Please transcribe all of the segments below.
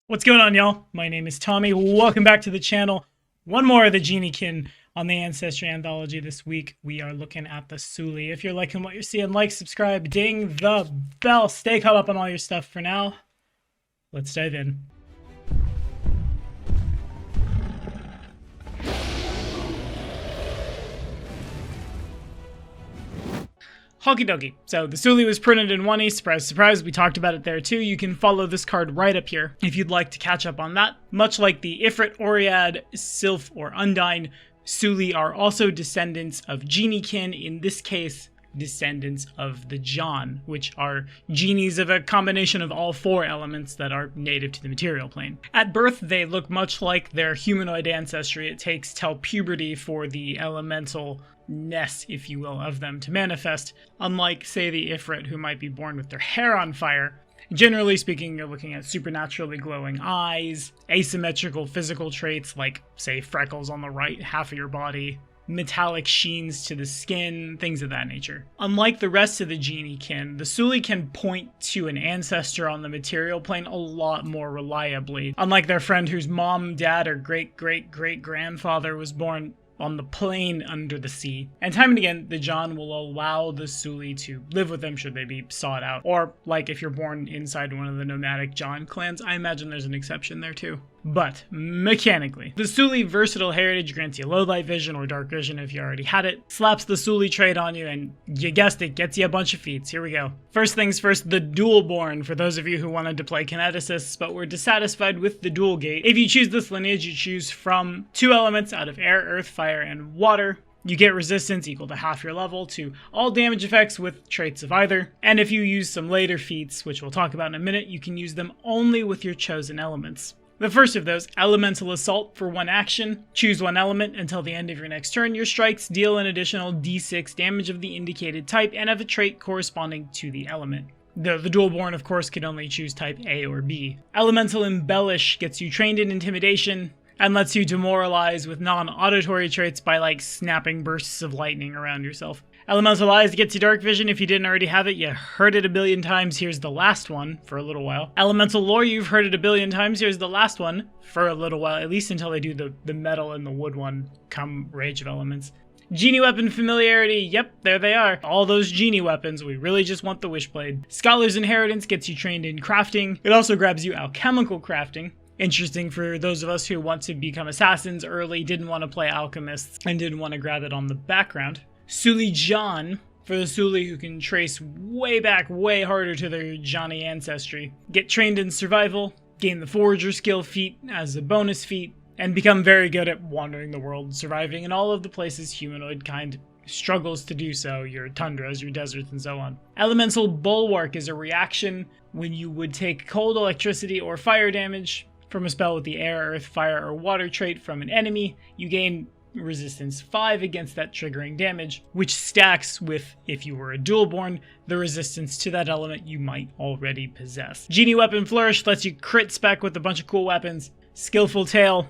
What's going on, y'all? My name is Tommy. Welcome back to the channel. One more of the Geniekin on the Ancestry Anthology this week. We are looking at the Suli. If you're liking what you're seeing, like, subscribe, ding the bell. Stay caught up on all your stuff for now. Let's dive in. Okie dokie. So the Suli was printed in 1E. Surprise, surprise. We talked about it there too. You can follow this card right up here if you'd like to catch up on that. Much like the Ifrit, Oread, Sylph, or Undyne, Suli are also descendants of Geniekin. In this case, descendants of the John, which are genies of a combination of all four elements that are native to the material plane. At birth, they look much like their humanoid ancestry. It takes till puberty for the elemental ness, if you will, of them to manifest, unlike, say, the Ifrit, who might be born with their hair on fire. Generally speaking, you're looking at supernaturally glowing eyes, asymmetrical physical traits like, say, freckles on the right half of your body, metallic sheens to the skin, things of that nature. Unlike the rest of the Geniekin, the Suli can point to an ancestor on the material plane a lot more reliably. Unlike their friend whose mom, dad, or great-great-great-grandfather was born on the plane under the sea. And time and again, the John will allow the Suli to live with them should they be sought out. Or, like if you're born inside one of the nomadic John clans, I imagine there's an exception there too. But, mechanically, the Suli Versatile Heritage grants you low light vision or dark vision if you already had it, slaps the Suli trait on you, and you guessed it, gets you a bunch of feats. Here we go. First things first, the Dual Born, for those of you who wanted to play Kineticists but were dissatisfied with the Dual Gate. If you choose this lineage, you choose from two elements out of air, earth, fire, and water. You get resistance equal to half your level to all damage effects with traits of either. And if you use some later feats, which we'll talk about in a minute, you can use them only with your chosen elements. The first of those, Elemental Assault, for one action. Choose one element until the end of your next turn. Your strikes deal an additional d6 damage of the indicated type and have a trait corresponding to the element. The Dual Born, of course, can only choose type A or B. Elemental Embellish gets you trained in Intimidation and lets you demoralize with non-auditory traits by, like, snapping bursts of lightning around yourself. Elemental Eyes gets you dark vision. If you didn't already have it, you heard it a billion times. Here's the last one for a little while. Elemental Lore, you've heard it a billion times. Here's the last one for a little while, at least until they do the metal and the wood one come Rage of Elements. Genie Weapon Familiarity, yep, there they are. All those genie weapons, we really just want the Wishblade. Scholar's Inheritance gets you trained in crafting. It also grabs you alchemical crafting. Interesting for those of us who want to become assassins early, didn't want to play alchemists, and didn't want to grab it on the background. Suli John, for the Suli who can trace way back, way harder to their Johnny ancestry. Get trained in survival, gain the Forager skill feat as a bonus feat, and become very good at wandering the world, surviving in all of the places humanoid kind struggles to do so, your tundras, your deserts, and so on. Elemental Bulwark is a reaction when you would take cold, electricity, or fire damage from a spell with the air, earth, fire, or water trait from an enemy. You gain resistance 5 against that triggering damage, which stacks with, if you were a Dual Born, the resistance to that element you might already possess. Genie Weapon Flourish lets you crit spec with a bunch of cool weapons. Skillful Tail,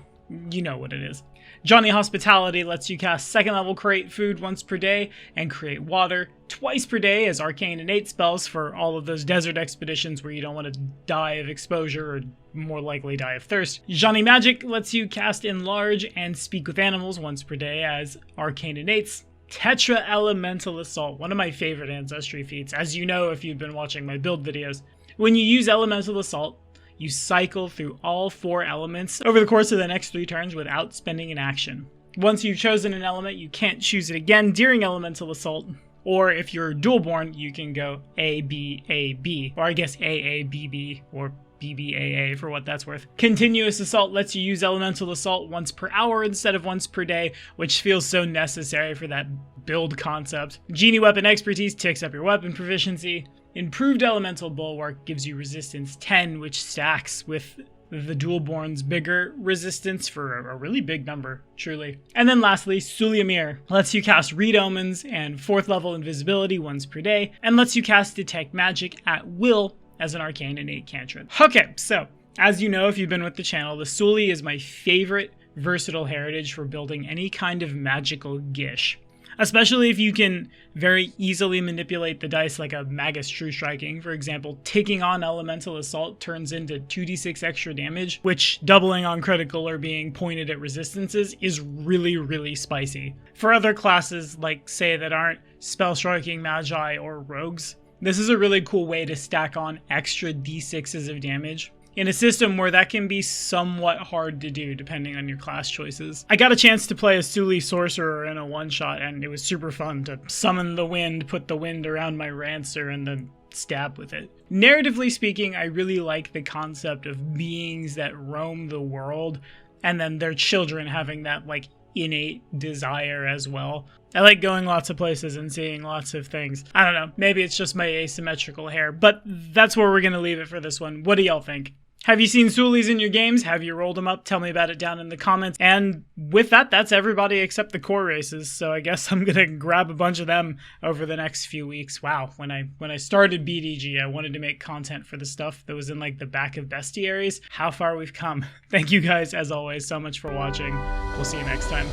you know what it is. Johnny Hospitality lets you cast 2nd level Create Food once per day and Create Water twice per day as Arcane Innate spells for all of those desert expeditions where you don't want to die of exposure or more likely die of thirst. Johnny Magic lets you cast Enlarge and Speak with Animals once per day as Arcane Innates. Tetra Elemental Assault, one of my favorite Ancestry feats, as you know if you've been watching my build videos. When you use Elemental Assault, you cycle through all 4 elements over the course of the next 3 turns without spending an action. Once you've chosen an element, you can't choose it again during Elemental Assault. Or if you're Dual Born, you can go A, B, A, B. Or I guess A, A, B, B, or BBAA for what that's worth. Continuous Assault lets you use Elemental Assault once per hour instead of once per day, which feels so necessary for that build concept. Genie Weapon Expertise ticks up your weapon proficiency. Improved Elemental Bulwark gives you resistance 10, which stacks with the Dual Born's bigger resistance for a really big number, truly. And then lastly, Suli Amir lets you cast Read Omens and 4th level Invisibility once per day, and lets you cast Detect Magic at will as an Arcane Innate cantrip. Okay, so, as you know if you've been with the channel, the Suli is my favorite versatile heritage for building any kind of magical gish. especially if you can very easily manipulate the dice like a Magus True Striking. For example, taking on Elemental Assault turns into 2d6 extra damage, which doubling on critical or being pointed at resistances is really, really spicy. For other classes, like say that aren't Spell Striking Magi or Rogues, this is a really cool way to stack on extra d6s of damage in a system where that can be somewhat hard to do depending on your class choices. I got a chance to play a Suli sorcerer in a one-shot, and it was super fun to summon the wind, put the wind around my Rancer, and then stab with it. Narratively speaking, I really like the concept of beings that roam the world, and then their children having that like innate desire as well. I like going lots of places and seeing lots of things. I don't know, maybe it's just my asymmetrical hair, but that's where we're gonna leave it for this one. What do y'all think? Have you seen Sulis in your games? Have you rolled them up? Tell me about it down in the comments. And with that, that's everybody except the core races. So I guess I'm gonna grab a bunch of them over the next few weeks. Wow, when I started BDG, I wanted to make content for the stuff that was in like the back of bestiaries. How far we've come. Thank you guys, as always, so much for watching. We'll see you next time.